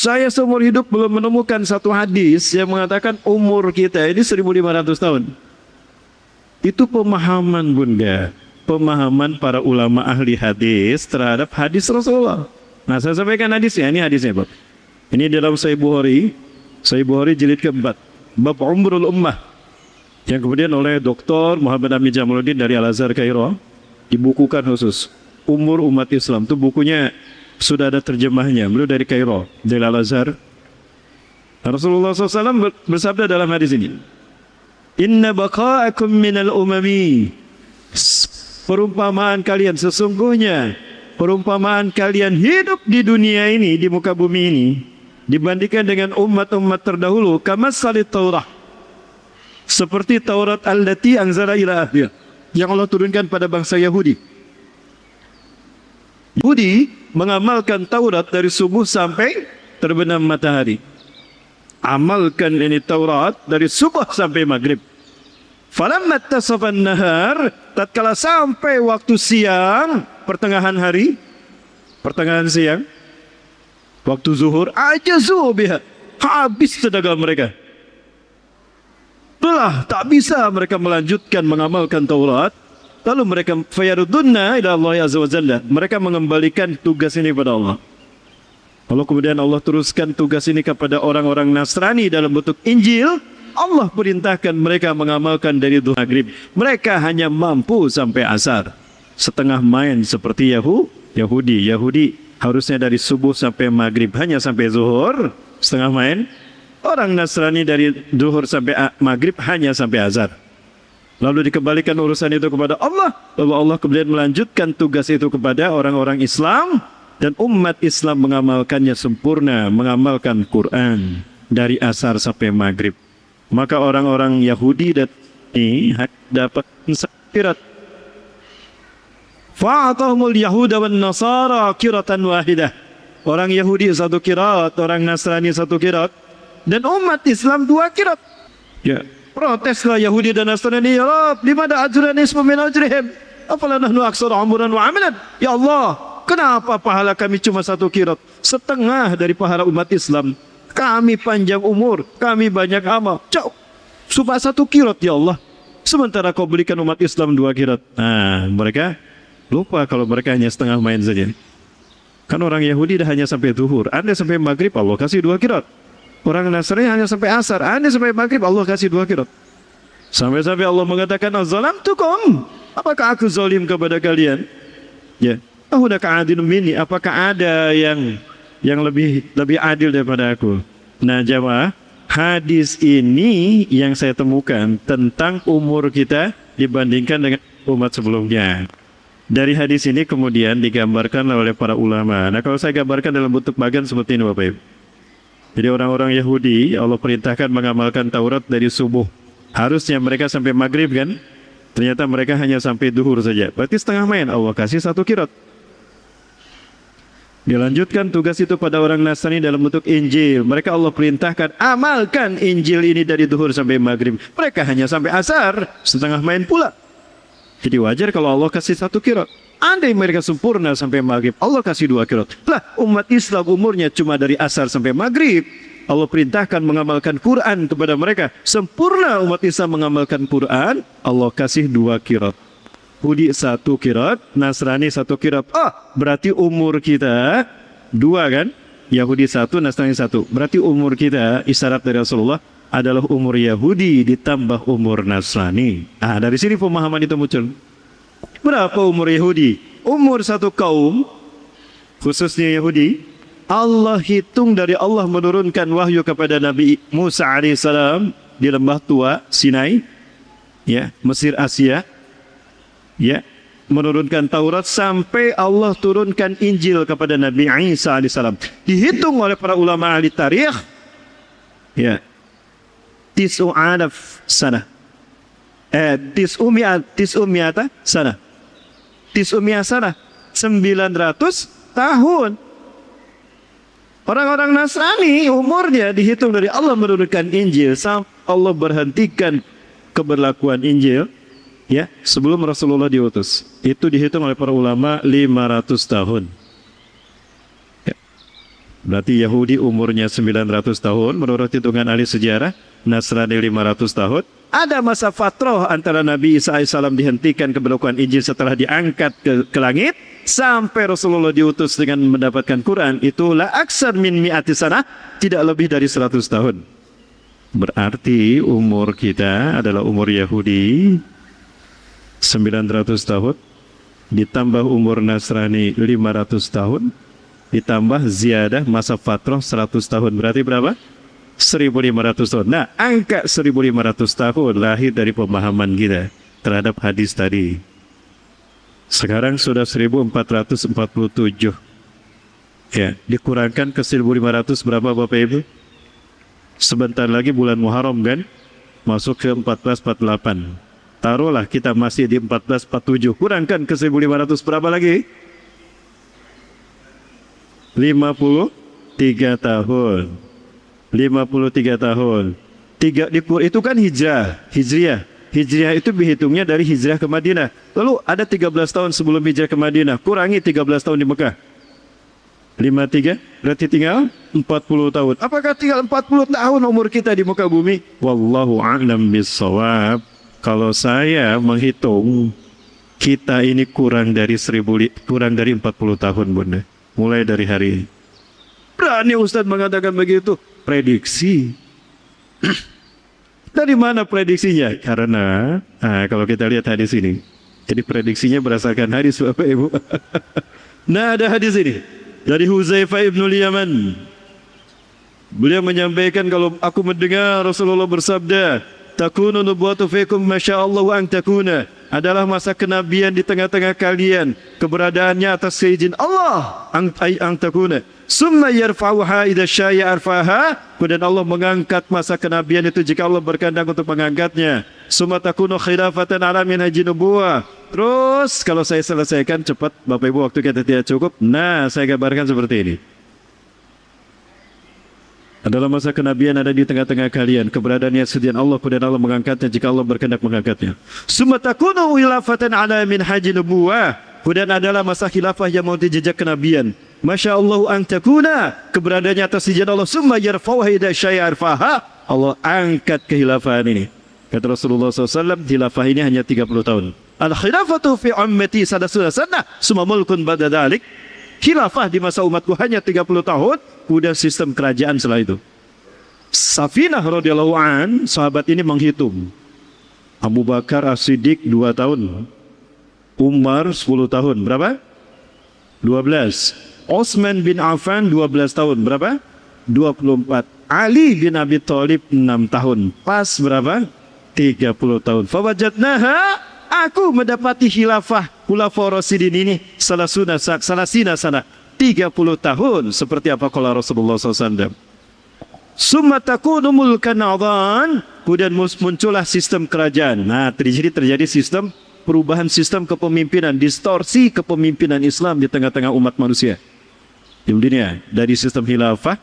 Saya seumur hidup belum menemukan satu hadis yang mengatakan umur kita ini 1500 tahun. Itu pemahaman Bunda, pemahaman para ulama ahli hadis terhadap hadis Rasulullah. Nah, saya sampaikan hadisnya, ini hadisnya Bab. Ini dalam Sahih Bukhari jilid keempat, bab Umrul Ummah, yang kemudian oleh Dr. Muhammad Amin Jamaluddin dari Al-Azhar Kairo dibukukan khusus. Umur Umat Islam itu bukunya sudah ada terjemahnya, beliau dari Kairo, dari Al-Azhar. Rasulullah SAW bersabda dalam hadis ini, Inna baqa'akum minal umami, perumpamaan kalian, sesungguhnya perumpamaan kalian hidup di dunia ini, di muka bumi ini, dibandingkan dengan umat-umat terdahulu, kamasalit Taurah, seperti Taurat allati anzala ila akhir, yang Allah turunkan pada bangsa Yahudi. Yahudi mengamalkan Taurat dari subuh sampai terbenam matahari. Amalkan ini Taurat dari subuh sampai maghrib. Falamma tasafan nahar, tatkala sampai waktu siang, pertengahan hari, pertengahan siang, waktu zuhur, ajazu biha, habis tenaga mereka. Itulah tak bisa mereka melanjutkan mengamalkan Taurat. Lalu mereka fayarudunna ila Allah azza wa jalla, mereka mengembalikan tugas ini kepada Allah. Lalu kemudian Allah teruskan tugas ini kepada orang-orang Nasrani dalam bentuk Injil. Allah perintahkan mereka mengamalkan dari duha maghrib. Mereka hanya mampu sampai asar, setengah main seperti Yahudi. Yahudi harusnya dari subuh sampai maghrib, hanya sampai zuhur, setengah main. Orang Nasrani dari zuhur sampai maghrib, hanya sampai azhar. Lalu dikembalikan urusan itu kepada Allah. Lalu Allah kemudian melanjutkan tugas itu kepada orang-orang Islam. Dan umat Islam mengamalkannya sempurna, mengamalkan Quran dari asar sampai maghrib. Maka orang-orang Yahudi dan ini dapat kirat. Fa'atahumul Yahuda wan Nasara kiratan wahidah. Orang Yahudi satu kirat, orang Nasrani satu kirat, dan umat Islam dua kirat. Ya, proteslah Yahudi dan Nasrani, ya Rabb, limada ajran ismu min ajrihim? Afala nahnu aksara umuran wa amalan? Ya Allah, kenapa pahala kami cuma satu kirat, setengah dari pahala umat Islam? Kami panjang umur, kami banyak amal. Cuma satu kirat ya Allah, sementara kau berikan umat Islam dua kirat. Nah, mereka lupa kalau mereka hanya setengah main saja. Kan orang Yahudi dah hanya sampai zuhur, Anda sampai maghrib, Allah kasih dua kirat. Orang Nasrani hanya sampai asar, Anda sampai maghrib, Allah kasih dua kirat. Sampai-sampai Allah mengatakan, Azalamtukum, apakah aku zalim kepada kalian? Ya, ahunaka adilun minni, apakah ada yang lebih adil daripada aku? Nah jamaah, hadis ini yang saya temukan tentang umur kita dibandingkan dengan umat sebelumnya. Dari hadis ini kemudian digambarkan oleh para ulama. Nah kalau saya gambarkan dalam bentuk bagan seperti ini Bapak Ibu. Jadi orang-orang Yahudi Allah perintahkan mengamalkan Taurat dari subuh. Harusnya mereka sampai maghrib kan? Ternyata mereka hanya sampai duhur saja. Berarti setengah main. Allah kasih satu kirat. Dilanjutkan tugas itu pada orang Nasrani dalam bentuk Injil. Mereka Allah perintahkan amalkan Injil ini dari duhur sampai maghrib. Mereka hanya sampai asar, setengah main pula. Jadi wajar kalau Allah kasih satu kirat. Andai mereka sempurna sampai maghrib, Allah kasih dua kirat. Lah umat Islam umurnya cuma dari asar sampai maghrib. Allah perintahkan mengamalkan Quran kepada mereka. Sempurna umat Islam mengamalkan Quran, Allah kasih dua kirat. Yahudi satu kirat, Nasrani satu kirat. Berarti umur kita dua kan? Yahudi satu, Nasrani satu. Berarti umur kita, isyarat dari Rasulullah, adalah umur Yahudi ditambah umur Nasrani. Nah dari sini pemahaman itu muncul. Berapa umur Yahudi? Umur satu kaum, khususnya Yahudi, Allah hitung dari Allah menurunkan wahyu kepada Nabi Musa alaihissalam di lembah tua Sinai, ya, Mesir Asia, ya, menurunkan Taurat sampai Allah turunkan Injil kepada Nabi Isa alaihissalam. Dihitung oleh para ulama ahli tarikh, ya, 9,000 sana. 900 sana. 900 sana. 900 tahun. Orang-orang Nasrani umurnya dihitung dari Allah menurunkan Injil sampai Allah berhentikan keberlakuan Injil, ya, sebelum Rasulullah diutus. Itu dihitung oleh para ulama 500 tahun. Ya. Berarti Yahudi umurnya 900 tahun menurut hitungan ahli sejarah, Nasrani 500 tahun. Ada masa fatrah antara Nabi Isa AS dihentikan keberlakuan Injil setelah diangkat ke langit sampai Rasulullah diutus dengan mendapatkan Quran. Itulah aksar min mi'ati sana, tidak lebih dari 100 tahun. Berarti umur kita adalah umur Yahudi 900 tahun ditambah umur Nasrani 500 tahun ditambah ziyadah masa fatrah 100 tahun. Berarti berapa? 1500 tahun. Nah, angka 1500 tahun lahir dari pemahaman kita terhadap hadis tadi. Sekarang sudah 1447. Ya, dikurangkan ke 1500 berapa Bapak Ibu? Sebentar lagi bulan Muharram kan? Masuk ke 1448. Taruhlah kita masih di 1447. Kurangkan ke 1500 berapa lagi? 53 tahun. 53 tahun. Itu kan Hijriah. Hijriah itu dihitungnya dari hijrah ke Madinah. Lalu ada 13 tahun sebelum hijrah ke Madinah. Kurangi 13 tahun di Mekah. 53, berarti tinggal 40 tahun. Apakah tinggal 40 tahun umur kita di muka bumi? Wallahu a'lam bissawab. Kalau saya menghitung, kita ini kurang dari 40 tahun, Bunda. Mulai dari hari ini. Berani Ustaz mengatakan begitu? Prediksi. Dari mana prediksinya? Karena kalau kita lihat hadis ini, jadi prediksinya berdasarkan hadis Bapak Ibu. Nah, ada hadis ini dari Huzaifah ibnul Yaman. Beliau menyampaikan, kalau aku mendengar Rasulullah bersabda, takunu nubuwatu fikum masyaallah an takuna, adalah masa kenabian di tengah-tengah kalian, keberadaannya atas seizin Allah, ang takuna. Summa yarfa'uha idza syai'a arfaha, kemudian Allah mengangkat masa kenabian itu jika Allah berkehendak untuk mengangkatnya. Summa takunu khilafatan ala minhaji nubuwah. Terus kalau saya selesaikan cepat Bapak Ibu, waktu kita tidak cukup. Nah, saya gambarkan seperti ini. Adalah masa kenabian ada di tengah-tengah kalian, keberadaannya sedian Allah, kemudian Allah mengangkatnya jika Allah berkehendak mengangkatnya. Summa takunu khilafatan ala minhaji nubuwah, kemudian adalah masa khilafah yang mau dijejak kenabian. Masya Allah an takuna, keberadaannya atas izin Allah. Summa yarfa'uha idza syai'a arfaha, Allah angkat kehilafahan ini. Kata Rasulullah SAW, khilafah ini hanya 30 tahun. Al-khilafatu fi ummati salasuna sana, summa mulkun ba'da dzalik. Khilafah di masa umatku hanya 30 tahun, kemudian sistem kerajaan setelah itu. Safinah radhiyallahu an, sahabat ini menghitung. Abu Bakar As-Siddiq 2 tahun. Umar 10 tahun. Berapa? 12. Utsman bin Affan 12 tahun. Berapa? 24. Ali bin Abi Thalib 6 tahun. Pas berapa? 30 tahun. Fawajadnaha, aku mendapati khilafah khulafaur rasyidin ini salasina sana 30 tahun, seperti apa kala Rasulullah SAW. Summa takunu mulkan adhan, kemudian muncullah sistem kerajaan. Nah, terjadi sistem perubahan sistem kepemimpinan, distorsi kepemimpinan Islam di tengah-tengah umat manusia di dunia, dari sistem khilafah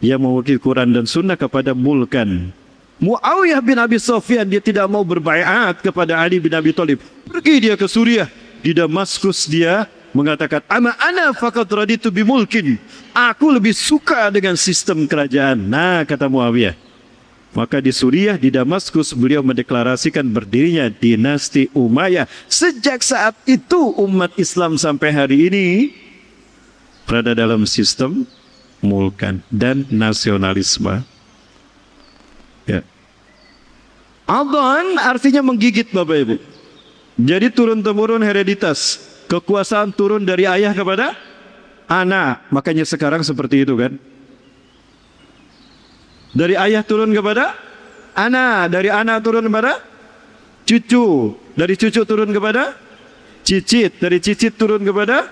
yang mewakili Quran dan Sunnah kepada mulkan. Muawiyah bin Abi Sufyan, dia tidak mau berbaiat kepada Ali bin Abi Thalib. Pergi dia ke Suriah. Di Damaskus dia mengatakan, ana faqad raditu bimulkin, aku lebih suka dengan sistem kerajaan. Nah, kata Muawiyah. Maka di Suriah, di Damaskus, beliau mendeklarasikan berdirinya dinasti Umayyah. Sejak saat itu umat Islam sampai hari ini berada dalam sistem mulkan dan nasionalisme. Ya. Adhan artinya menggigit Bapak Ibu. Jadi turun-temurun hereditas. Kekuasaan turun dari ayah kepada anak. Makanya sekarang seperti itu kan. Dari ayah turun kepada anak. Dari anak turun kepada cucu. Dari cucu turun kepada cicit. Dari cicit turun kepada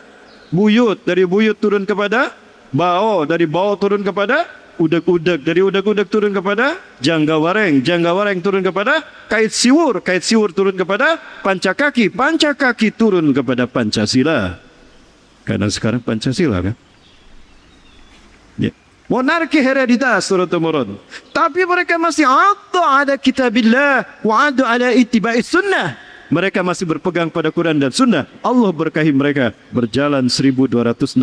buyut. Dari buyut turun kepada bao. Dari bao turun kepada udak-udak. Dari udak-udak turun kepada janggawareng. Janggawareng turun kepada kait siwur. Kait siwur turun kepada pancakaki. Pancakaki turun kepada Pancasila. Karena sekarang Pancasila kan. Ya. Monarki hereditas turun-temurun. Tapi mereka masih ada kitabillah wa ada ala ittiba'i sunnah. mereka masih berpegang pada Quran dan Sunnah, Allah berkahi mereka. Berjalan 1262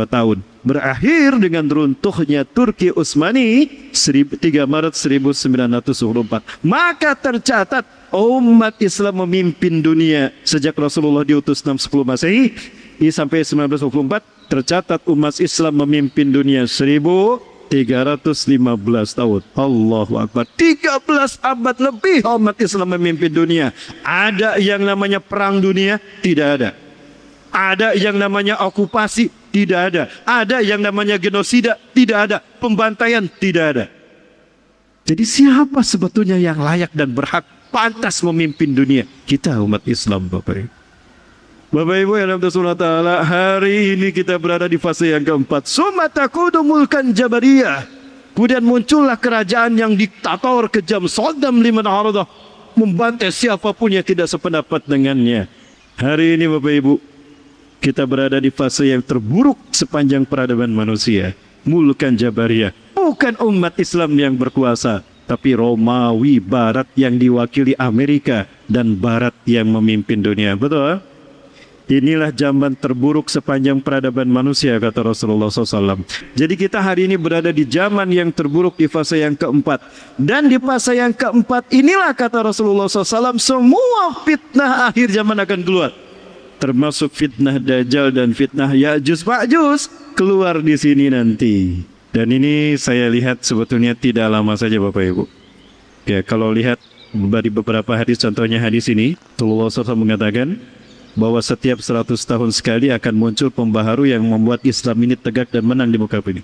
tahun, berakhir dengan runtuhnya Turki Utsmani 3 Maret 1924. Maka tercatat umat Islam memimpin dunia sejak Rasulullah diutus 610 Masehi sampai 1924. Tercatat umat Islam memimpin dunia 1315 tahun. Allahu Akbar. 13 abad lebih umat Islam memimpin dunia. Ada yang namanya perang dunia? Tidak ada. Ada yang namanya okupasi? Tidak ada. Ada yang namanya genosida? Tidak ada. Pembantaian? Tidak ada. Jadi siapa sebetulnya yang layak dan berhak pantas memimpin dunia? Kita umat Islam, Bapak Ibu. Bapak Ibu yang Allah Ta'ala, hari ini kita berada di fase yang keempat. Summa takudu mulkan jabariyah. Kemudian muncullah kerajaan yang diktator, kejam, Saddam liman aradah, membantai siapapun yang tidak sependapat dengannya. Hari ini Bapak Ibu, kita berada di fase yang terburuk sepanjang peradaban manusia. Mulkan jabariyah. Bukan umat Islam yang berkuasa, tapi Romawi Barat yang diwakili Amerika dan Barat yang memimpin dunia. Betul? Inilah zaman terburuk sepanjang peradaban manusia, kata Rasulullah SAW. Jadi kita hari ini berada di zaman yang terburuk, di fase yang keempat. Dan di fase yang keempat inilah, kata Rasulullah SAW, semua fitnah akhir zaman akan keluar. Termasuk fitnah Dajjal dan fitnah Ya'juj Ma'juj keluar di sini nanti. Dan ini saya lihat sebetulnya tidak lama saja Bapak Ibu. Ya, kalau lihat dari beberapa hadis, contohnya hadis ini, Rasulullah SAW mengatakan bahwa setiap 100 tahun sekali akan muncul pembaharu yang membuat Islam ini tegak dan menang di muka bumi.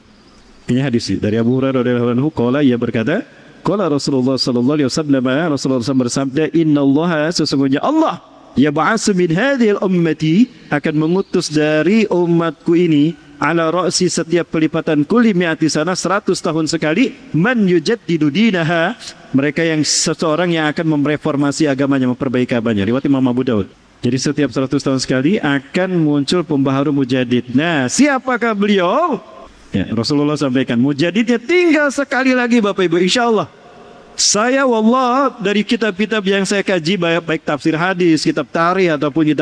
Ini hadis dari Abu Hurairah radhiyallahu anhu, qala, ia berkata, qala Rasulullah sallallahu alaihi wasallam, Rasulullah SAW bersabda, innallaha, sesungguhnya Allah, yab'atsu min hadhil ummati, akan mengutus dari umatku ini, ala ra'si, setiap pelipatan kulli mi'ati sana, 100 tahun sekali, man yujaddidu dinaha, mereka yang seseorang yang akan mereformasi agamanya, memperbaiki agamanya. Riwayat Imam Abu Daud. Jadi setiap 100 tahun sekali akan muncul pembaharu mujaddid. Nah, siapakah beliau? Ya, Rasulullah sampaikan, mujaddidnya tinggal sekali lagi Bapak Ibu, insya Allah. Saya wallah dari kitab-kitab yang saya kaji, baik tafsir hadis, kitab tarikh ataupun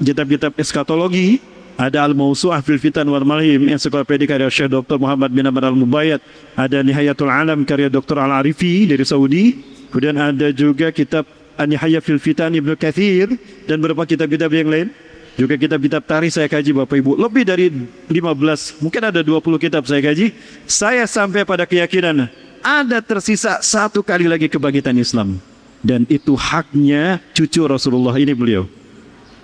kitab-kitab eskatologi, ada Al-Mawsu'ah fil Fitan wal Malhim, ensiklopedia karya Syekh Dr. Muhammad bin Ahmad Al-Mubayyad, ada Nihayatul Alam karya Dr. Al-Arifi dari Saudi, kemudian ada juga kitab An-Nihayah fil Fitan Ibnu Katsir, dan beberapa kitab-kitab yang lain. Juga kitab-kitab tarikh saya kaji Bapak Ibu, lebih dari 15, mungkin ada 20 kitab saya kaji. Saya sampai pada keyakinan ada tersisa satu kali lagi kebangkitan Islam, dan itu haknya cucu Rasulullah ini, beliau.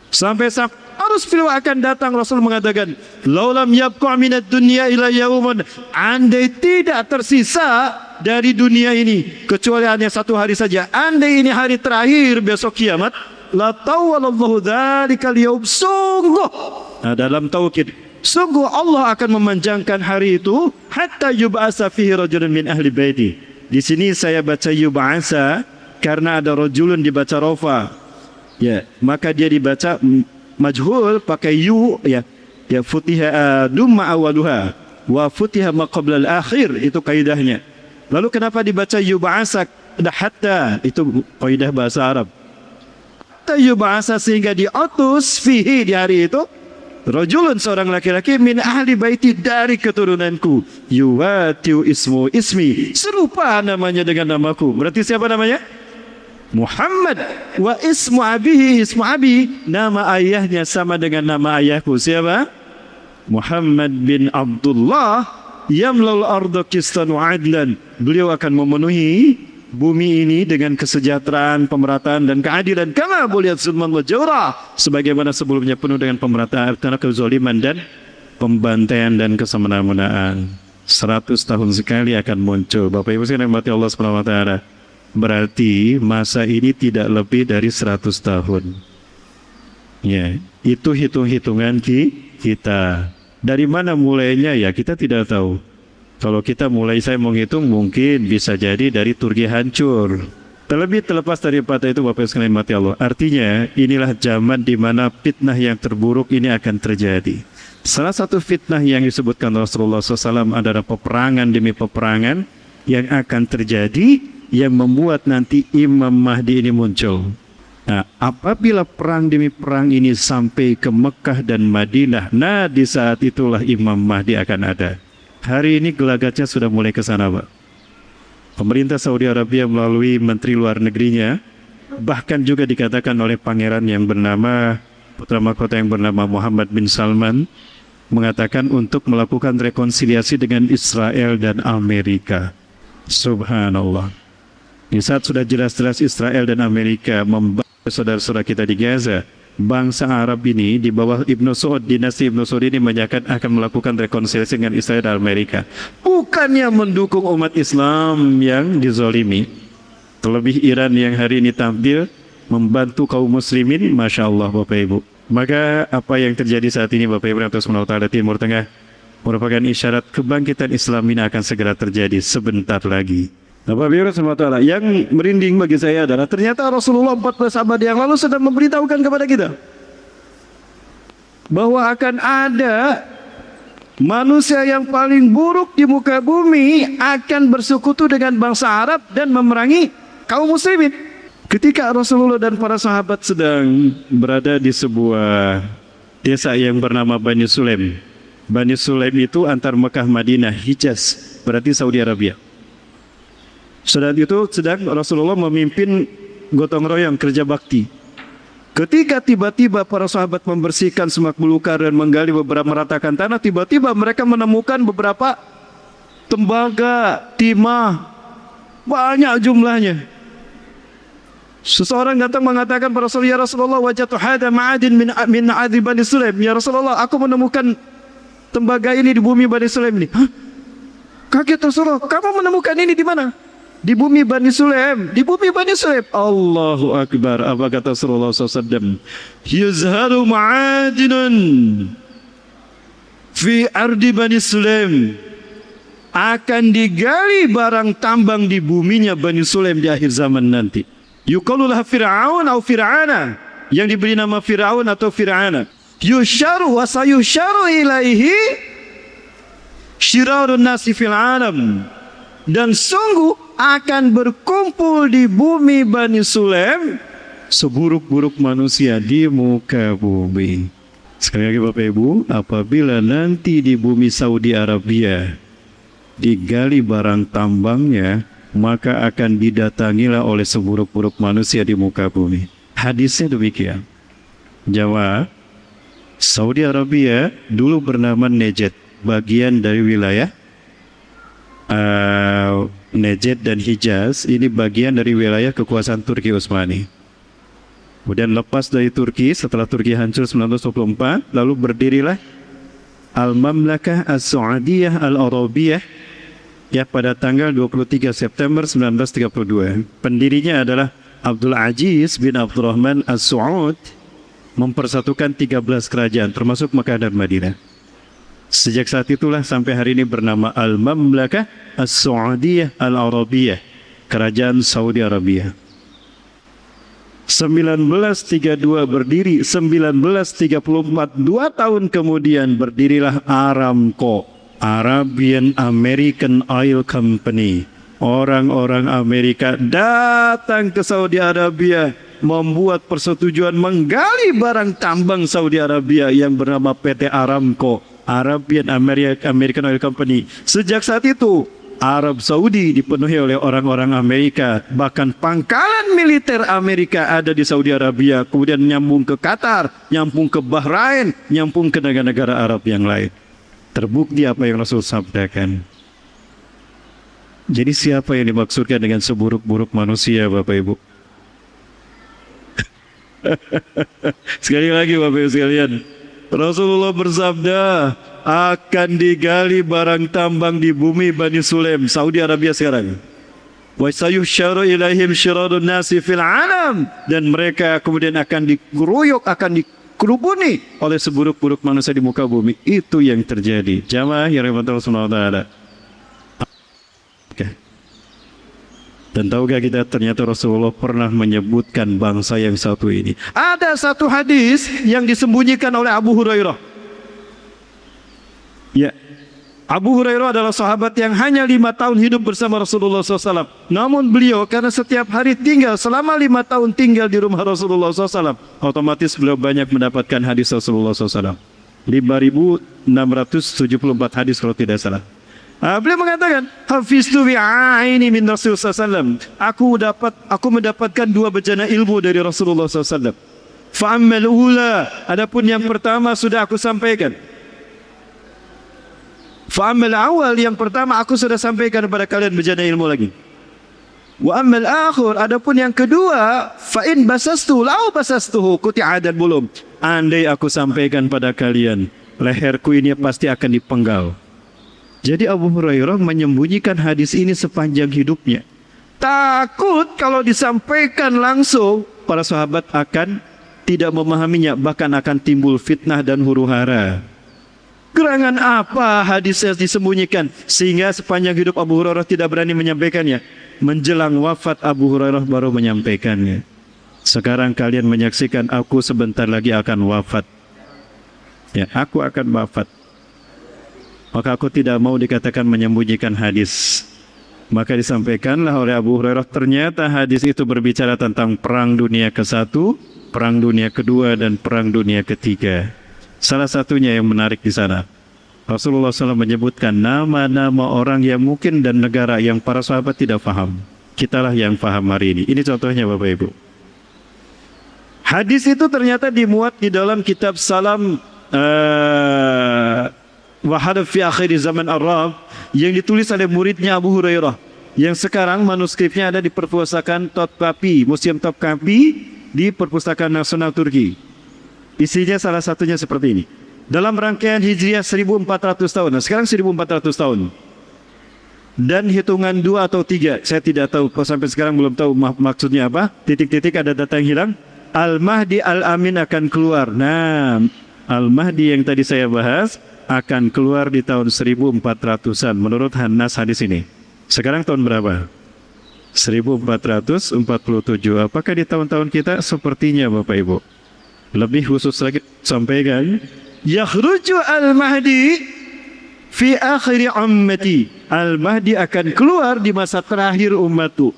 Sampai harus beliau akan datang. Rasul mengatakan, laulam yabqa minad dunya ila yaumun, andai tidak tersisa dari dunia ini kecuali hanya satu hari saja, andai ini hari terakhir besok kiamat, la tawallallahu dzalikal yaum, sungguh, nah, dalam taukid, sungguh Allah akan memanjangkan hari itu, hatta yub'asa fihi rajulun min ahli baiti. Di sini saya baca yub'asa karena ada rajulun dibaca rofa, ya, maka dia dibaca majhul pakai yu, ya, ya, futiha dumma awaluha wa futiha ma qabla al-akhir, itu kaidahnya. Lalu kenapa dibaca yub'asa hatta, itu kaidah bahasa Arab. Hatta yub'asa, sehingga diutus fihi, di hari itu, rajulun, seorang laki-laki, min ahli baiti, dari keturunanku, yuwatiu ismu ismi, serupa namanya dengan namaku. Berarti siapa namanya? Muhammad. Wa ismu abihi, ismu abi, nama ayahnya sama dengan nama ayahku. Siapa? Muhammad bin Abdullah. Yamlal arda qistan wa adlan, beliau akan memenuhi bumi ini dengan kesejahteraan, pemerataan dan keadilan. Kama buliat zulman wa jawra, sebagaimana sebelumnya penuh dengan pemerataan, kezaliman dan pembantaian dan kesemena-menaan. 100 tahun sekali akan muncul. Bapak Ibu sekalian mati Allah Subhanahu wa taala. Berarti masa ini tidak lebih dari 100 tahun. Ya, itu hitung-hitungan kita. Dari mana mulainya, ya kita tidak tahu. Kalau kita mulai, saya menghitung, mungkin bisa jadi dari Turki hancur. Terlebih terlepas daripada itu Bapak sekalian mati Allah. Artinya inilah zaman di mana fitnah yang terburuk ini akan terjadi. Salah satu fitnah yang disebutkan Rasulullah SAW adalah peperangan demi peperangan yang akan terjadi yang membuat nanti Imam Mahdi ini muncul. Nah, apabila perang demi perang ini sampai ke Mekah dan Madinah, nah di saat itulah Imam Mahdi akan ada. Hari ini gelagatnya sudah mulai ke sana, Pak. Pemerintah Saudi Arabia melalui Menteri Luar Negerinya, bahkan juga dikatakan oleh pangeran yang bernama, putra mahkota yang bernama Muhammad bin Salman, mengatakan untuk melakukan rekonsiliasi dengan Israel dan Amerika. Subhanallah. Di saat sudah jelas-jelas Israel dan Amerika membantu saudara-saudara kita di Gaza, bangsa Arab ini di bawah Ibnu Saud, dinasti Ibnu Saud ini menyatakan akan melakukan rekonsiliasi dengan Israel dan Amerika. Bukannya mendukung umat Islam yang dizolimi. Terlebih Iran yang hari ini tampil membantu kaum muslimin, Masya Allah Bapak Ibu. Maka apa yang terjadi saat ini Bapak Ibu atas SWT Timur Tengah merupakan isyarat kebangkitan Islam ini akan segera terjadi sebentar lagi. Bapak Ibu SWT, yang merinding bagi saya adalah ternyata Rasulullah 14 abad yang lalu sedang memberitahukan kepada kita bahwa akan ada manusia yang paling buruk di muka bumi akan bersekutu dengan bangsa Arab dan memerangi kaum muslimin. Ketika Rasulullah dan para sahabat sedang berada di sebuah desa yang bernama Bani Sulaim. Bani Sulaim itu antar Mekah Madinah, Hijaz, berarti Saudi Arabia. Sedang itu sedang Rasulullah memimpin gotong royong kerja bakti. Ketika tiba-tiba para sahabat membersihkan semak belukar dan menggali beberapa meratakan tanah, tiba-tiba mereka menemukan beberapa tembaga, timah, banyak jumlahnya. Seseorang datang mengatakan pada Rasulullah, ya Rasulullah, wajatu hada ma'adin min a'adhi Bani Sulaim. Ya Rasulullah, aku menemukan tembaga ini di bumi Bani Sulaim ini. Hah? Kaget Rasulullah, kamu menemukan ini di mana? Di bumi Bani Sulaim. Di bumi Bani Sulaim. Allahu Akbar. Apa kata Rasulullah SAW? Yuzharu ma'adinun fi ardi Bani Sulaim. Akan digali barang tambang di buminya Bani Sulaim di akhir zaman nanti. Yuqalulah Fir'aun atau Fir'ana, yang diberi nama Fir'aun atau Fir'ana. Yusharu wa sayusharu ilaihi syirarun nasi fil alam. Dan sungguh akan berkumpul di bumi Bani Sulaim seburuk-buruk manusia di muka bumi. Sekali lagi Bapak Ibu, apabila nanti di bumi Saudi Arabia digali barang tambangnya, maka akan didatangilah oleh seburuk-buruk manusia di muka bumi. Hadisnya demikian. Jawab, Saudi Arabia dulu bernama Najd, bagian dari wilayah Najd dan Hijaz. Ini bagian dari wilayah kekuasaan Turki Utsmani. Kemudian lepas dari Turki, setelah Turki hancur 1924, lalu berdirilah Al-Mamlakah As-Saudiyah Al-Arabiyah, ya, pada tanggal 23 September 1932. Pendirinya adalah Abdul Aziz bin Abdurrahman As-Saud, mempersatukan 13 kerajaan termasuk Mekah dan Madinah. Sejak saat itulah sampai hari ini bernama Al-Mamlakah As-Saudiyah Al-Arabiyah, Kerajaan Saudi Arabia. 1932 berdiri, 1934, 2 tahun kemudian berdirilah Aramco, Arabian American Oil Company. Orang-orang Amerika datang ke Saudi Arabia membuat persetujuan menggali barang tambang Saudi Arabia yang bernama PT Aramco, Arabian American Oil Company. Sejak saat itu Arab Saudi dipenuhi oleh orang-orang Amerika. Bahkan pangkalan militer Amerika ada di Saudi Arabia, kemudian nyambung ke Qatar, nyambung ke Bahrain, nyambung ke negara-negara Arab yang lain. Terbukti apa yang Rasul sabdakan. Jadi siapa yang dimaksudkan dengan seburuk-buruk manusia, Bapak Ibu? Sekali lagi Bapak Ibu sekalian, Rasulullah bersabda, akan digali barang tambang di bumi Bani Sulaim, Saudi Arabia sekarang. Wa sayuhsyaru ilaihim syirarun nasi fil alam, dan mereka kemudian akan dikeruyuk, akan dikerubuni oleh seburuk-buruk manusia di muka bumi. Itu yang terjadi. Jamaah yang dirahmati Allah Subhanahu wa taala. Dan tahukah kita ternyata Rasulullah pernah menyebutkan bangsa yang satu ini. Ada satu hadis yang disembunyikan oleh Abu Hurairah. Ya, Abu Hurairah adalah sahabat yang hanya 5 tahun hidup bersama Rasulullah SAW. Namun beliau karena setiap hari tinggal, selama 5 tahun tinggal di rumah Rasulullah SAW, otomatis beliau banyak mendapatkan hadis Rasulullah SAW. 5.674 hadis kalau tidak salah. Beliau mengatakan, hafiztu bi'aini min Rasulullah SAW. Aku mendapatkan 2 bejana ilmu dari Rasulullah SAW. Fa'ammal ula, adapun yang pertama sudah aku sampaikan. Fa'ammal awal, yang pertama aku sudah sampaikan kepada kalian bejana ilmu lagi. Wa ammal akhir, adapun yang kedua, fa'in basastu lau basastuhu kuti'adan bulum. Andai aku sampaikan pada kalian, leherku ini pasti akan dipenggal. Jadi Abu Hurairah menyembunyikan hadis ini sepanjang hidupnya. Takut kalau disampaikan langsung, para sahabat akan tidak memahaminya, bahkan akan timbul fitnah dan huru-hara. Gerangan apa hadis yang disembunyikan sehingga sepanjang hidup Abu Hurairah tidak berani menyampaikannya? Menjelang wafat Abu Hurairah baru menyampaikannya. Sekarang kalian menyaksikan aku sebentar lagi akan wafat. Ya, aku akan wafat. Maka aku tidak mau dikatakan menyembunyikan hadis. Maka disampaikanlah oleh Abu Hurairah, ternyata hadis itu berbicara tentang perang dunia ke-1, perang dunia kedua, dan perang dunia ketiga. Salah satunya yang menarik di sana, Rasulullah SAW menyebutkan nama-nama orang yang mungkin dan negara yang para sahabat tidak paham. Kitalah yang paham hari ini. Ini contohnya Bapak Ibu. Hadis itu ternyata dimuat di dalam kitab Salam Wahadab fi akhir zaman Arab yang ditulis oleh muridnya Abu Hurairah, yang sekarang manuskripnya ada di perpustakaan Topkapi, Museum Topkapi di Perpustakaan Nasional Turki. Isinya salah satunya seperti ini. Dalam rangkaian Hijriah 1400 tahun. Nah, sekarang 1400 tahun. Dan hitungan 2 atau 3, saya tidak tahu, sampai sekarang belum tahu maksudnya apa. Titik-titik ada data yang hilang. Al-Mahdi Al-Amin akan keluar. Nah, Al-Mahdi yang tadi saya bahas akan keluar di tahun 1400-an menurut Hanas hadis ini. Sekarang tahun berapa? 1447. Apakah di tahun-tahun kita sepertinya Bapak Ibu? Lebih khusus lagi sampaikan, yakhruju al-Mahdi fi akhir ummati. Al-Mahdi akan keluar di masa terakhir umatku.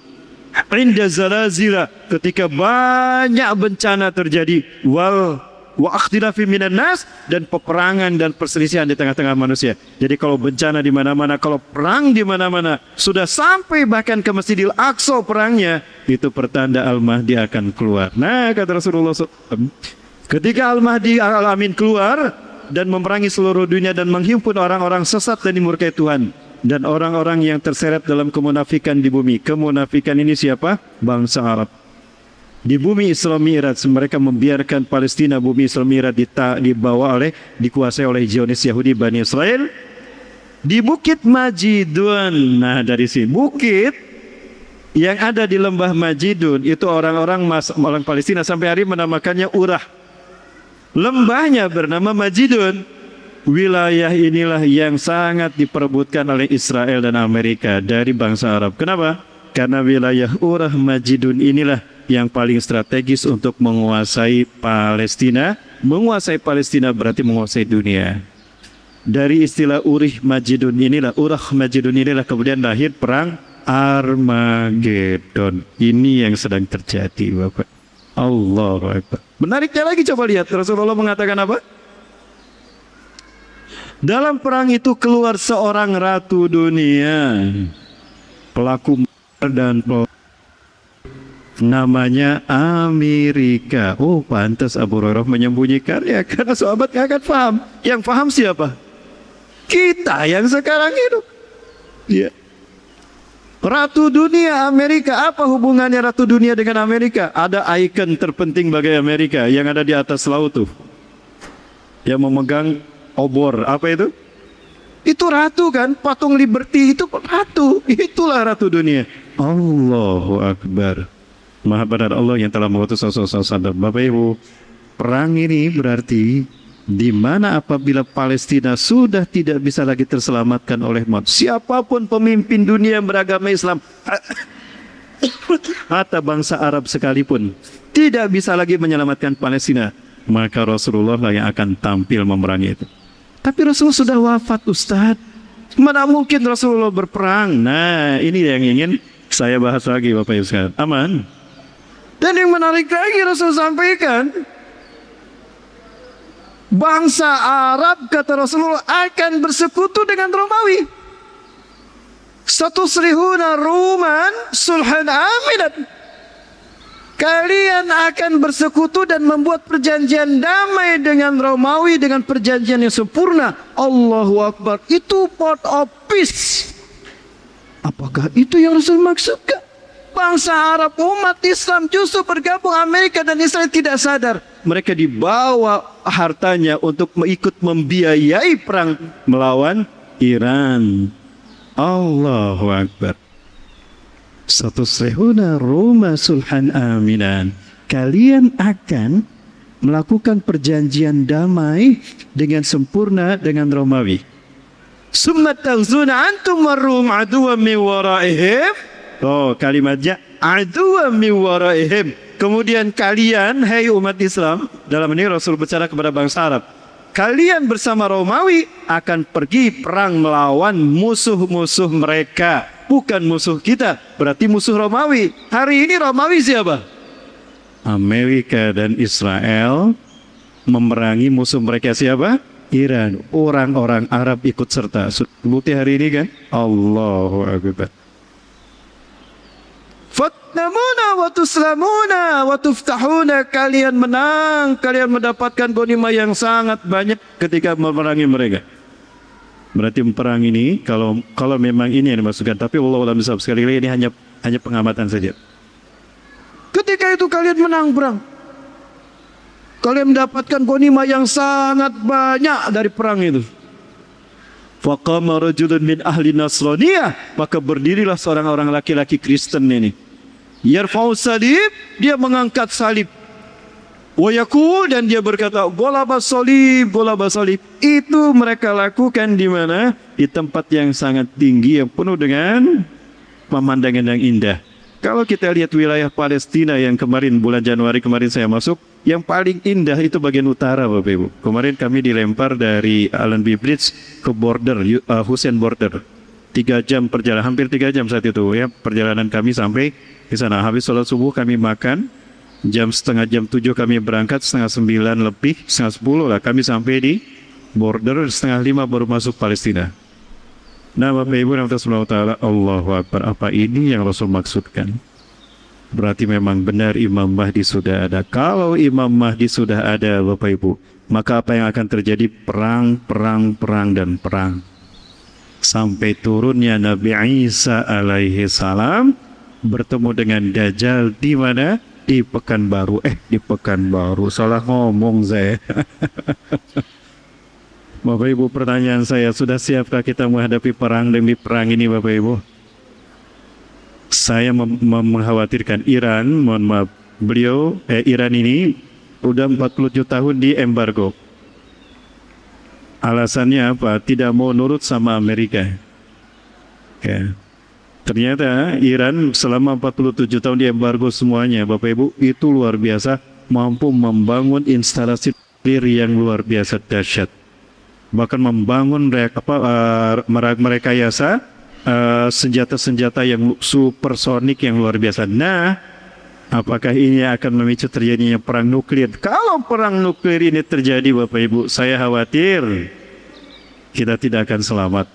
Inda zalazila, ketika banyak bencana terjadi, wa akhtilafi minan nas, dan peperangan dan perselisihan di tengah-tengah manusia. Jadi kalau bencana di mana-mana, kalau perang di mana-mana, sudah sampai bahkan ke Masjidil Aqsa perangnya, itu pertanda Al-Mahdi akan keluar. Nah, kata Rasulullah SAW, ketika Al-Mahdi Al-Amin keluar dan memerangi seluruh dunia dan menghimpun orang-orang sesat dan dimurkai Tuhan dan orang-orang yang terseret dalam kemunafikan di bumi. Kemunafikan ini siapa? Bangsa Arab. Di bumi Islam Mi'raj, mereka membiarkan Palestina, bumi Islam Mi'raj dikuasai oleh Zionis Yahudi Bani Israel. Di Bukit Majidun, nah dari sini bukit yang ada di lembah Majidun itu orang Palestina sampai hari menamakannya Urah. Lembahnya bernama Majidun. Wilayah inilah yang sangat diperebutkan oleh Israel dan Amerika dari bangsa Arab. Kenapa? Karena wilayah Urah Majidun inilah yang paling strategis untuk menguasai Palestina. Menguasai Palestina berarti menguasai dunia. Dari istilah Urah Majidun inilah kemudian lahir perang Armageddon. Ini yang sedang terjadi, Bapak. Allahu Akbar. Menariknya lagi, coba lihat Rasulullah mengatakan apa? Dalam perang itu keluar seorang ratu dunia, pelaku dan namanya Amerika. Oh, pantas Abu Hurairah menyembunyikan ya, karena sahabat gak akan paham. Yang paham siapa? Kita yang sekarang hidup. Ya. Ratu dunia Amerika. Apa hubungannya ratu dunia dengan Amerika? Ada ikon terpenting bagi Amerika yang ada di atas laut tuh, yang memegang obor. Apa itu? Itu ratu kan? Patung Liberty itu ratu. Itulah ratu dunia. Allahu Akbar. Maha benar Allah yang telah mengutus Rasulullah SAW. Bapak Ibu, perang ini berarti di mana apabila Palestina sudah tidak bisa lagi terselamatkan oleh siapapun pemimpin dunia yang beragama Islam, hatta bangsa Arab sekalipun tidak bisa lagi menyelamatkan Palestina, maka Rasulullah lah yang akan tampil memerangi itu. Tapi Rasul sudah wafat, Ustaz. Mana mungkin Rasulullah berperang? Nah, ini yang ingin saya bahas lagi Bapak Ibu sekalian. Aman. Dan yang menarik lagi Rasul sampaikan, bangsa Arab kata Rasulullah akan bersekutu dengan Romawi. Satuslihuna Ruman sulhan aminat. Kalian akan bersekutu dan membuat perjanjian damai dengan Romawi dengan perjanjian yang sempurna. Allahu Akbar. Itu port of peace. Apakah itu yang Rasul maksudkan? Bangsa Arab umat Islam justru bergabung Amerika dan Israel tidak sadar. Mereka dibawa hartanya untuk ikut membiayai perang melawan Iran. Allahu Akbar. Satuslihuna Roma sulhan aminan. Kalian akan melakukan perjanjian damai dengan sempurna dengan Romawi. Summa tawzuna antum warum aduwa min waraihim. Oh, kalimatnya aduwa min waraihim. Kemudian kalian, hai umat Islam, dalam ini Rasul bicara kepada bangsa Arab, kalian bersama Romawi akan pergi perang melawan musuh-musuh mereka, bukan musuh kita. Berarti musuh Romawi. Hari ini Romawi siapa? Amerika dan Israel memerangi musuh mereka siapa? Iran. Orang-orang Arab ikut serta. Bukti hari ini kan? Allahu Akbar. Fatnamuna wa tuslamuna wa tuftahuna. Kalian menang, kalian mendapatkan ghanimah yang sangat banyak ketika memerangi mereka. Berarti perang ini kalau memang ini yang dimaksudkan, tapi wallahu a'lam bishawab, sekali lagi ini hanya pengamatan saja. Ketika itu kalian menang perang, kalian mendapatkan ghanimah yang sangat banyak dari perang itu. Faqama rajulun min ahli Nasraniyah, maka berdirilah seorang orang laki-laki Kristen ini. Yarfa'u salib, dia mengangkat salib. Wa yaqul, dan dia berkata, golaba salib, golaba salib. Itu mereka lakukan di mana? Di tempat yang sangat tinggi yang penuh dengan pemandangan yang indah. Kalau kita lihat wilayah Palestina yang kemarin bulan Januari kemarin saya masuk, yang paling indah itu bagian utara Bapak Ibu. Kemarin kami dilempar dari Allenby Bridge ke border, Hussein border. 3 jam perjalanan, hampir 3 jam saat itu ya perjalanan kami sampai ke sana. Habis sholat subuh kami makan, setengah jam 7 kami berangkat, setengah 9 lebih, setengah 10 lah kami sampai di border, setengah 5 baru masuk Palestina. Nah Bapak Ibu rahmatullah, Allahu Akbar, apa ini yang Rasul maksudkan? Berarti memang benar Imam Mahdi sudah ada. Kalau Imam Mahdi sudah ada Bapak Ibu, maka apa yang akan terjadi? Perang, perang, perang, dan perang. Sampai turunnya Nabi Isa alaihi salam bertemu dengan Dajjal di mana? Di Pekanbaru. Di Pekanbaru, salah ngomong saya. Bapak Ibu, pertanyaan saya, sudah siapkah kita menghadapi perang demi perang ini Bapak Ibu? Saya mengkhawatirkan Iran, mohon maaf, Iran ini udah 47 tahun di embargo. Alasannya apa? Tidak mau nurut sama Amerika. Ya. Ternyata Iran selama 47 tahun di embargo semuanya Bapak Ibu, itu luar biasa, mampu membangun instalasi nuklir yang luar biasa dahsyat. Bahkan membangun merekayasa senjata-senjata yang supersonik yang luar biasa. Nah, apakah ini akan memicu terjadinya perang nuklir? Kalau perang nuklir ini terjadi Bapak Ibu, saya khawatir kita tidak akan selamat.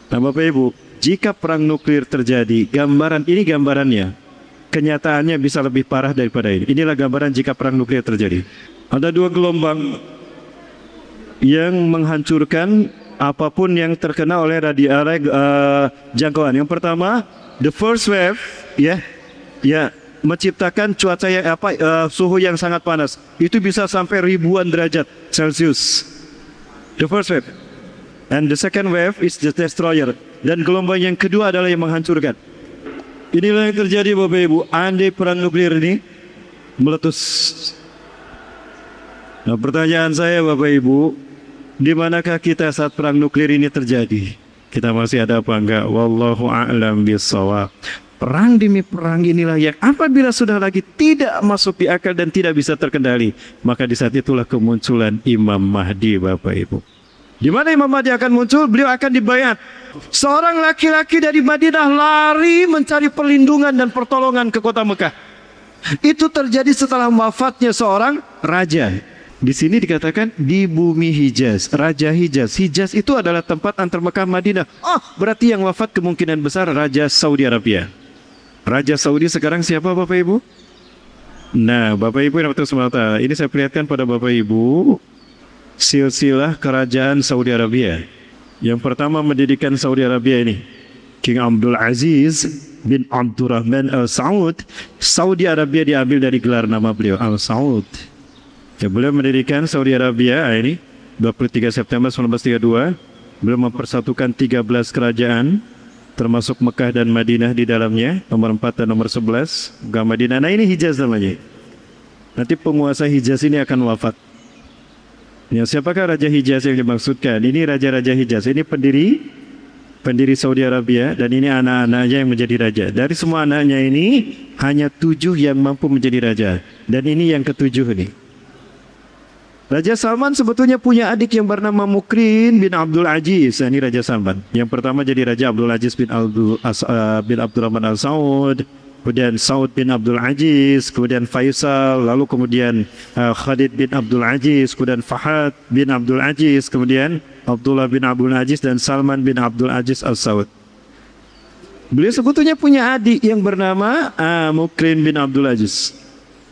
Nah Bapak Ibu, jika perang nuklir terjadi, ini gambarannya, kenyataannya bisa lebih parah daripada ini. Inilah gambaran jika perang nuklir terjadi. Ada 2 gelombang yang menghancurkan apapun yang terkena oleh jangkauan. Yang pertama, the first wave, menciptakan cuaca yang suhu yang sangat panas. Itu bisa sampai ribuan derajat Celcius. The first wave. And the second wave is the destroyer. Dan gelombang yang kedua adalah yang menghancurkan. Inilah yang terjadi Bapak Ibu, andai perang nuklir ini meletus. Nah, pertanyaan saya Bapak Ibu, di manakah kita saat perang nuklir ini terjadi? Kita masih ada apa enggak? Wallahu a'lam bishawab. Perang demi perang inilah yang apabila sudah lagi tidak masuk di akal dan tidak bisa terkendali, maka di saat itulah kemunculan Imam Mahdi Bapak Ibu. Di mana Imam Mahdi akan muncul? Beliau akan dibayat. Seorang laki-laki dari Madinah lari mencari perlindungan dan pertolongan ke kota Mekah. Itu terjadi setelah wafatnya seorang raja. Di sini dikatakan di bumi Hijaz, Raja Hijaz. Hijaz itu adalah tempat antar Mekah Madinah. Oh, berarti yang wafat kemungkinan besar Raja Saudi Arabia. Raja Saudi sekarang siapa Bapak Ibu? Nah, Bapak Ibu yang bertanya, ini saya perlihatkan pada Bapak Ibu silsilah kerajaan Saudi Arabia. Yang pertama mendirikan Saudi Arabia ini King Abdul Aziz bin Abdurrahman Al Saud. Saudi Arabia diambil dari gelar nama beliau, Al Saud. Ya, beliau mendirikan Saudi Arabia ini 23 September 1932. Beliau mempersatukan 13 kerajaan termasuk Mekah dan Madinah di dalamnya, nomor 4 dan nomor 11 Mekah Madinah. Nah, ini Hijaz namanya. Nanti penguasa Hijaz ini akan wafat. Ya, siapakah Raja Hijaz yang dimaksudkan? Ini Raja-Raja Hijaz. Ini pendiri Saudi Arabia, dan ini anak-anaknya yang menjadi raja. Dari semua anaknya ini hanya 7 yang mampu menjadi raja, dan ini yang ke-7 ini. Raja Salman sebetulnya punya adik yang bernama Mukrin bin Abdul Aziz. Ini Raja Salman. Yang pertama jadi Raja Abdul Aziz bin Abdurrahman Al Saud, kemudian Saud bin Abdul Aziz, kemudian Faisal, lalu kemudian Khalid bin Abdul Aziz, kemudian Fahad bin Abdul Aziz, kemudian Abdullah bin Abdul Aziz, dan Salman bin Abdul Aziz Al Saud. Beliau sebetulnya punya adik yang bernama Mukrin bin Abdul Aziz.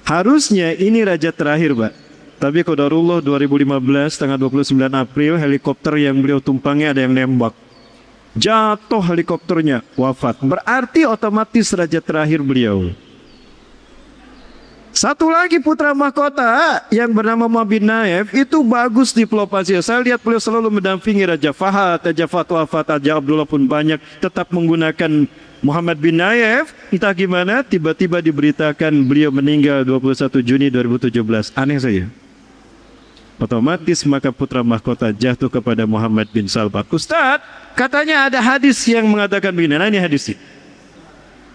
Harusnya ini raja terakhir, Pak. Tapi qadarullah 2015 tanggal 29 April helikopter yang beliau tumpangi ada yang nembak. Jatuh helikopternya, wafat. Berarti otomatis raja terakhir beliau. Satu lagi putra mahkota yang bernama Muhammad bin Naif itu bagus diplomasi. Saya lihat beliau selalu mendampingi Raja Fahad, Raja wafat, Raja Abdullah pun banyak tetap menggunakan Muhammad bin Naif. Entah gimana tiba-tiba diberitakan beliau meninggal 21 Juni 2017. Aneh saja. Otomatis maka putra mahkota jatuh kepada Muhammad bin Salman. Ustaz, katanya ada hadis yang mengatakan begini. Nah, ini hadisnya.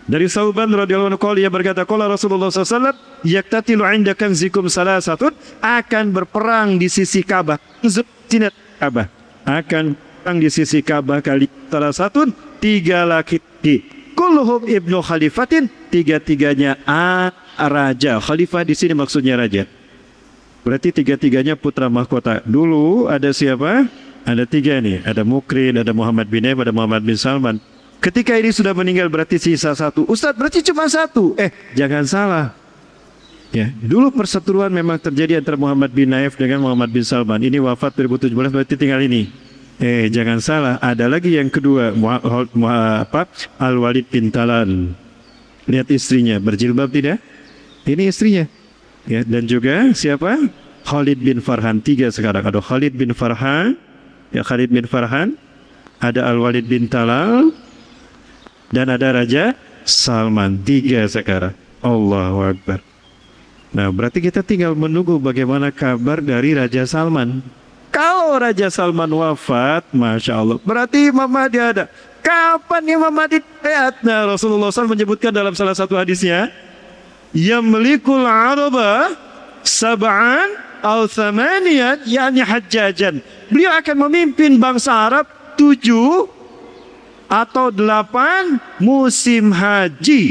Dari Sauban radhiyallahu anhu, ia berkata, qala Rasulullah sallallahu alaihi wasallam, yaktatilu 'inda kanzikum salasatun, akan berperang di sisi Ka'bah. Zinat Ka'bah. Akan perang di sisi Ka'bah kali salah satu 3 laki-laki. Kulluhum ibnu khalifatin, 3-3-nya raja. Khalifah di sini maksudnya raja. Berarti 3-3-nya putra mahkota. Dulu ada siapa? Ada 3 nih. Ada Mukrin, ada Muhammad bin Naif, ada Muhammad bin Salman. Ketika ini sudah meninggal berarti sisa 1. Ustadz, berarti cuma 1. Jangan salah. Ya, dulu perseteruan memang terjadi antara Muhammad bin Naif dengan Muhammad bin Salman. Ini wafat 2017 berarti tinggal ini. Jangan salah. Ada lagi yang kedua, Al-Walid bin Talal. Lihat istrinya, berjilbab tidak? Ini istrinya. Ya, dan juga siapa? Khalid bin Farhan. 3 sekarang. Ada Khalid bin Farhan, ya, Khalid bin Farhan, ada Al-Walid bin Talal, dan ada Raja Salman. 3 sekarang. Allahu Akbar. Nah, berarti kita tinggal menunggu bagaimana kabar dari Raja Salman. Kalau Raja Salman wafat, Masya Allah, berarti Imam Mahdi ada. Kapan Imam Mahdi lihat? Nah, Rasulullah SAW menyebutkan dalam salah satu hadisnya, Yamlikul Araba sab'an atau thamaniyan, yakni hajjajan. Beliau akan memimpin bangsa Arab 7 atau 8 musim haji.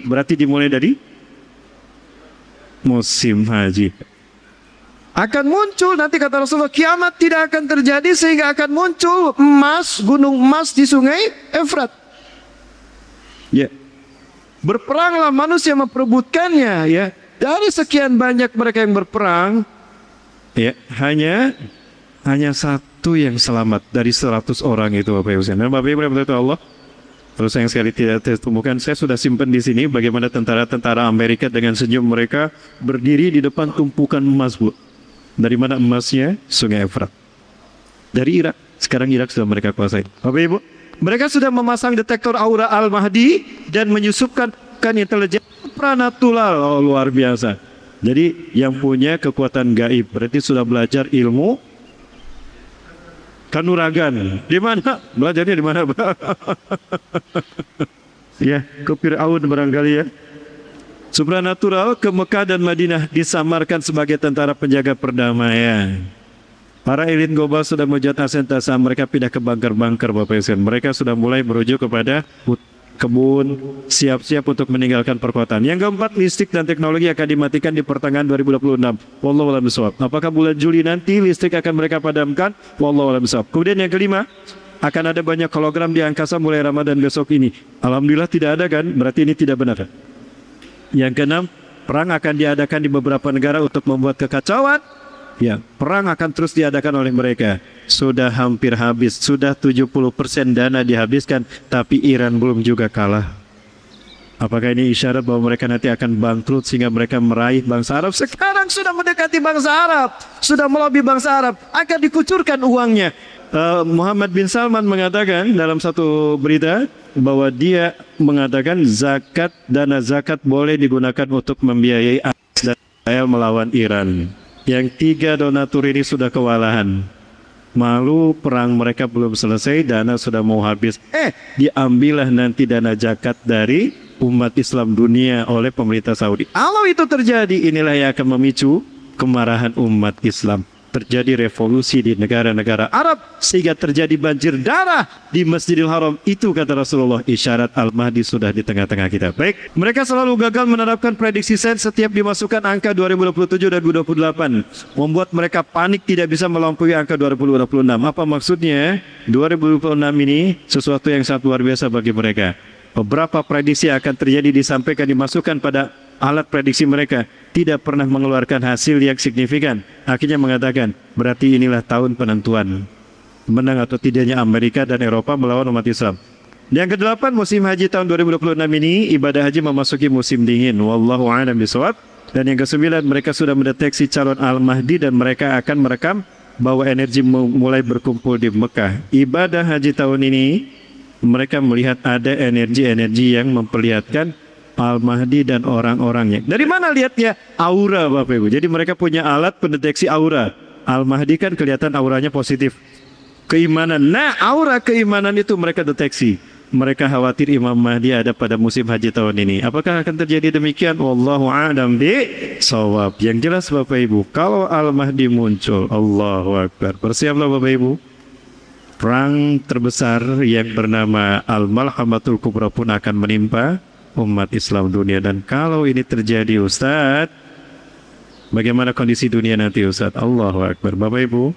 Berarti dimulai dari musim haji. Akan muncul nanti kata Rasulullah, kiamat tidak akan terjadi sehingga akan muncul emas, gunung emas di sungai Efrat. Ya. Berperanglah manusia memperebutkannya, ya. Dari sekian banyak mereka yang berperang, ya, hanya 1 yang selamat dari 100 orang itu, Bapak Ibu. Dan Bapak Ibu berkata Allah, terus sayang sekali tidak ditemukan. Saya sudah simpan di sini bagaimana tentara-tentara Amerika dengan senyum mereka berdiri di depan tumpukan emas, Bu. Dari mana emasnya? Sungai Efrat. Dari Irak. Sekarang Irak sudah mereka kuasai. Bapak Ibu, mereka sudah memasang detektor aura Al-Mahdi dan menyusupkan intelijen pranatural. Oh, luar biasa. Jadi yang punya kekuatan gaib berarti sudah belajar ilmu kanuragan. Di mana? Belajarnya di mana? Ya, ke Fir'aun barangkali ya. Supranatural ke Mekah dan Madinah disamarkan sebagai tentara penjaga perdamaian. Para elit global sudah membuat asenta saham mereka pindah ke bunker-bunker Bapak Ibu sekalian. Mereka sudah mulai merujuk kepada kebun, siap-siap untuk meninggalkan perkotaan. Yang keempat, listrik dan teknologi akan dimatikan di pertengahan 2026. Wallahu a'lam bishawab. Apakah bulan Juli nanti listrik akan mereka padamkan? Wallahu a'lam bishawab. Kemudian yang kelima, akan ada banyak hologram di angkasa mulai Ramadan besok ini. Alhamdulillah tidak ada kan? Berarti ini tidak benar. Yang keenam, perang akan diadakan di beberapa negara untuk membuat kekacauan. Ya, perang akan terus diadakan oleh mereka. Sudah hampir habis, sudah 70% dana dihabiskan, tapi Iran belum juga kalah. Apakah ini isyarat bahwa mereka nanti akan bangkrut sehingga mereka meraih bangsa Arab? Sekarang sudah mendekati bangsa Arab, sudah melobi bangsa Arab, akan dikucurkan uangnya. Muhammad bin Salman mengatakan dalam satu berita bahwa dia mengatakan dana zakat boleh digunakan untuk membiayai Israel melawan Iran. Yang tiga donatur ini sudah kewalahan. Malu perang mereka belum selesai, dana sudah mau habis. Diambillah nanti dana zakat dari umat Islam dunia oleh pemerintah Saudi. Kalau itu terjadi, inilah yang akan memicu kemarahan umat Islam. Terjadi revolusi di negara-negara Arab sehingga terjadi banjir darah di Masjidil Haram. Itu kata Rasulullah, isyarat Al-Mahdi sudah di tengah-tengah kita. Baik, mereka selalu gagal menerapkan prediksi sains setiap dimasukkan angka 2027 dan 2028, membuat mereka panik tidak bisa melampaui angka 2026. Apa maksudnya? 2026 ini sesuatu yang sangat luar biasa bagi mereka. Beberapa prediksi akan terjadi disampaikan dimasukkan pada alat prediksi mereka, tidak pernah mengeluarkan hasil yang signifikan. Akhirnya mengatakan, berarti inilah tahun penentuan menang atau tidaknya Amerika dan Eropa melawan umat Islam. Yang kedelapan, musim haji tahun 2026 ini ibadah haji memasuki musim dingin. Wallahu a'lam bishawab. Dan yang kesembilan, mereka sudah mendeteksi calon Al-Mahdi dan mereka akan merekam bahwa energi mulai berkumpul di Mekah. Ibadah haji tahun ini mereka melihat ada energi-energi yang memperlihatkan Al-Mahdi dan orang-orangnya. Dari mana lihatnya? Aura Bapak Ibu. Jadi mereka punya alat pendeteksi aura. Al-Mahdi kan kelihatan auranya positif. Keimanan. Nah, aura keimanan itu mereka deteksi. Mereka khawatir Imam Mahdi ada pada musim haji tahun ini. Apakah akan terjadi demikian? Wallahu a'lam bishawab. Yang jelas Bapak Ibu, kalau Al-Mahdi muncul, Allahu Akbar. Bersiaplah Bapak Ibu. Perang terbesar yang bernama Al-Malhamatul Kubra pun akan menimpa umat Islam dunia. Dan kalau ini terjadi Ustaz, bagaimana kondisi dunia nanti Ustaz? Allahu Akbar. Bapak Ibu,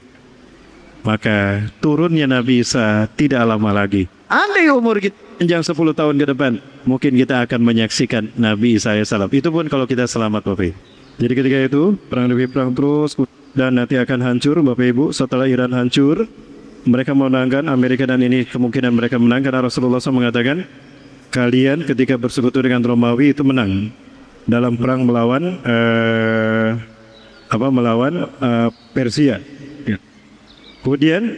maka turunnya Nabi Isa tidak lama lagi. Andai umur kita panjang 10 tahun ke depan, mungkin kita akan menyaksikan Nabi Isa AS. Itu pun kalau kita selamat Bapak Ibu. Jadi ketika itu perang demi perang terus, dan nanti akan hancur Bapak Ibu. Setelah Iran hancur, mereka menangkan Amerika, dan ini kemungkinan mereka menang karena Rasulullah SAW mengatakan, kalian ketika bersekutu dengan Romawi itu menang dalam perang melawan Persia. Ya. Kemudian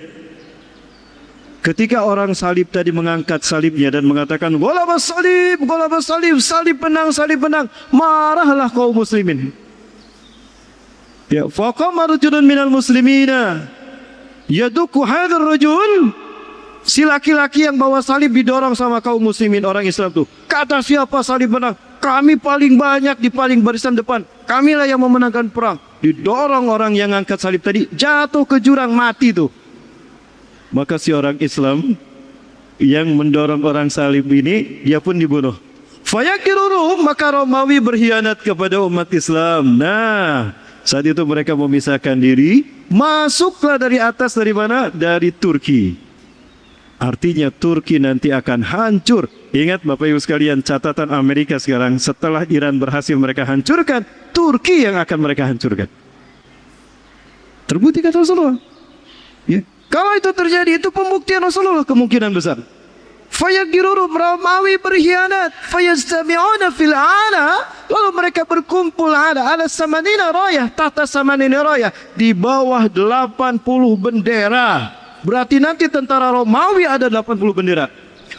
ketika orang salib tadi mengangkat salibnya dan mengatakan golabas salib, salib menang, marahlah kaum muslimin. Ya, faqama rajulun minal muslimina yaduku hadzal rajul. Si laki-laki yang bawa salib didorong sama kaum muslimin, orang Islam tuh. Kata siapa salib menang? Kami paling banyak di paling barisan depan. Kamilah yang memenangkan perang. Didorong orang yang angkat salib tadi, jatuh ke jurang, mati tuh. Maka si orang Islam yang mendorong orang salib ini, dia pun dibunuh. Fayakiruruhum, maka Romawi berkhianat kepada umat Islam. Nah, saat itu mereka memisahkan diri, masuklah dari atas, dari mana? Dari Turki. Artinya Turki nanti akan hancur. Ingat Bapak Ibu sekalian, catatan Amerika sekarang, setelah Iran berhasil mereka hancurkan, Turki yang akan mereka hancurkan. Terbukti kata Rasulullah. Ya. Kalau itu terjadi, itu pembuktian Rasulullah kemungkinan besar. Fayagirurum, Romawi berkhianat, fayastami'una fil ana, lalu mereka berkumpul ala samanina rayah, tahta samanina rayah, di bawah 80 bendera. Berarti nanti tentara Romawi ada 80 bendera.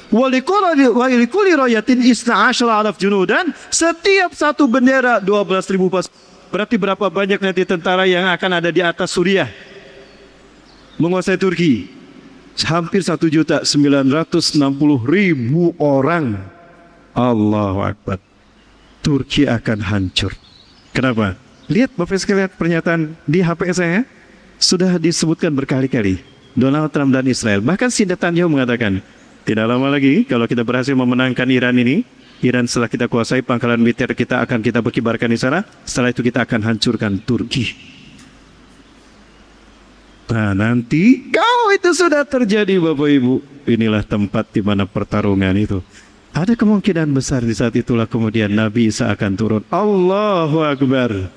Walikuli rayatin isna asyara alaf junudan, setiap satu bendera 12.000 pasukan. Berarti berapa banyak nanti tentara yang akan ada di atas Suriah menguasai Turki? Hampir 1.960.000 orang. Allahu Akbar. Turki akan hancur. Kenapa? Lihat Bapak sekalian pernyataan di HP saya. Sudah disebutkan berkali-kali Donald Trump dan Israel. Bahkan si Netanyahu mengatakan, tidak lama lagi kalau kita berhasil memenangkan Iran ini, Iran setelah kita kuasai, pangkalan militer kita akan kita berkibarkan di sana. Setelah itu kita akan hancurkan Turki. Nah, nanti kalau itu sudah terjadi Bapak Ibu, inilah tempat di mana pertarungan itu. Ada kemungkinan besar di saat itulah kemudian Nabi Isa akan turun. Allahu Akbar.